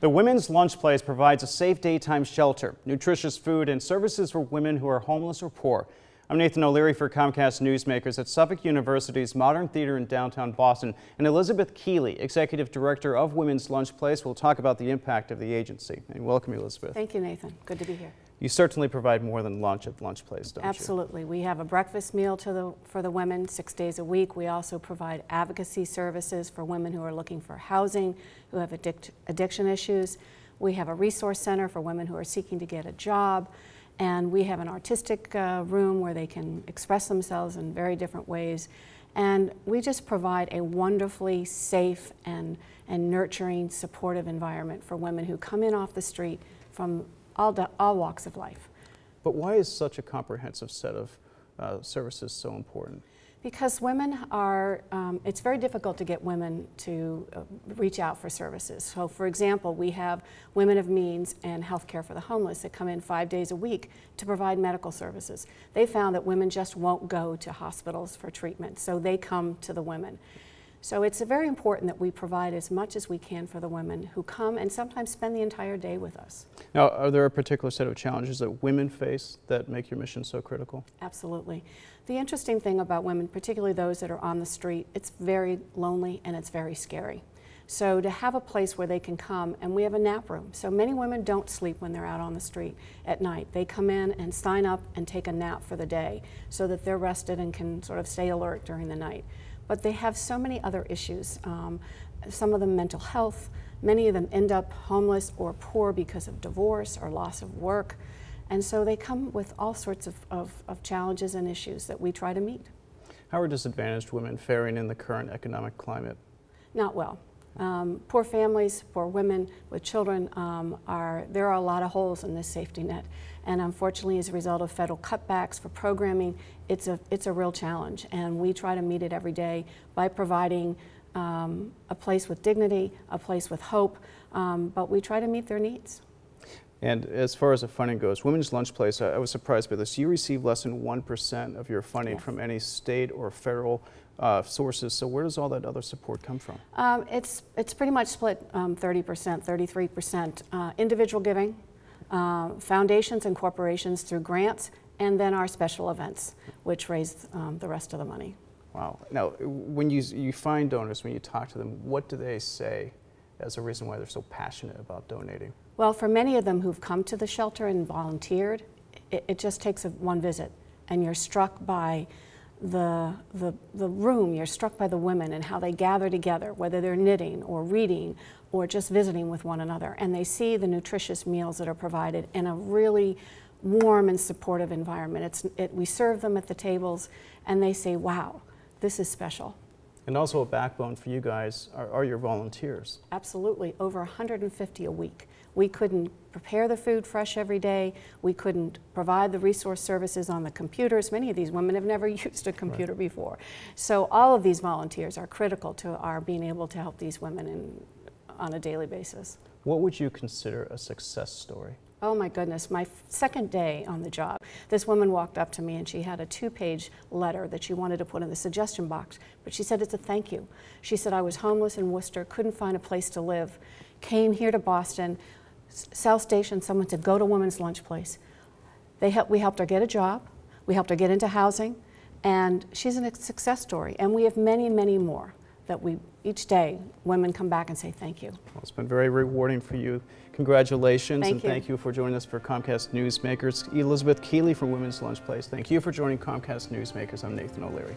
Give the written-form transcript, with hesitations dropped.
The Women's Lunch Place provides a safe daytime shelter, nutritious food, and services for women who are homeless or poor. I'm Nathan O'Leary for Comcast Newsmakers at Suffolk University's Modern Theater in downtown Boston, and Elizabeth Keeley, Executive Director of Women's Lunch Place, will talk about the impact of the agency. And welcome, Elizabeth. Thank you, Nathan. Good to be here. You certainly provide more than lunch at Lunch Place, don't you? Absolutely. We have a breakfast meal for the women 6 days a week. We also provide advocacy services for women who are looking for housing, who have addiction issues. We have a resource center for women who are seeking to get a job. And we have an artistic room where they can express themselves in very different ways. And we just provide a wonderfully safe and nurturing, supportive environment for women who come in off the street from all walks of life. But why is such a comprehensive set of services so important? Because women are, it's very difficult to get women to reach out for services. So for example, we have women of means and health care for the homeless that come in 5 days a week to provide medical services. They found that women just won't go to hospitals for treatment, so they come to the women. So it's very important that we provide as much as we can for the women who come and sometimes spend the entire day with us. Now, are there a particular set of challenges that women face that make your mission so critical? Absolutely. The interesting thing about women, particularly those that are on the street, it's very lonely and it's very scary. So to have a place where they can come, and we have a nap room. So many women don't sleep when they're out on the street at night. They come in and sign up and take a nap for the day so that they're rested and can sort of stay alert during the night. But they have so many other issues, some of them mental health, many of them end up homeless or poor because of divorce or loss of work, and so they come with all sorts of challenges and issues that we try to meet. How are disadvantaged women faring in the current economic climate? Not well. Poor families, poor women with children, there are a lot of holes in this safety net. And unfortunately, as a result of federal cutbacks for programming, it's a real challenge. And we try to meet it every day by providing a place with dignity, a place with hope, but we try to meet their needs. And as far as the funding goes, Women's Lunch Place, I was surprised by this. You receive less than 1% of your funding Yes. from any state or federal sources. So where does all that other support come from? It's pretty much split 30%, 33%. Individual giving, foundations and corporations through grants, and then our special events, which raise the rest of the money. Wow. Now, when you find donors, when you talk to them, what do they say as a reason why they're so passionate about donating? Well, for many of them who've come to the shelter and volunteered, it just takes one visit, and you're struck by the room, you're struck by the women and how they gather together, whether they're knitting or reading or just visiting with one another, and they see the nutritious meals that are provided in a really warm and supportive environment. We serve them at the tables, and they say, wow, this is special. And also a backbone for you guys are your volunteers. Absolutely, over 150 a week. We couldn't prepare the food fresh every day. We couldn't provide the resource services on the computers. Many of these women have never used a computer before. So all of these volunteers are critical to our being able to help these women on a daily basis. What would you consider a success story? Oh my goodness, my second day on the job, this woman walked up to me and she had a 2-page letter that she wanted to put in the suggestion box, but she said it's a thank you. She said, I was homeless in Worcester, couldn't find a place to live, came here to Boston, South Station, someone said, go to Women's Lunch Place. We helped her get a job, we helped her get into housing, and she's a success story. And we have many, many more that each day, women come back and say thank you. Well, it's been very rewarding for you. Congratulations, and thank you for joining us for Comcast Newsmakers. Elizabeth Keeley from Women's Lunch Place, thank you for joining Comcast Newsmakers. I'm Nathan O'Leary.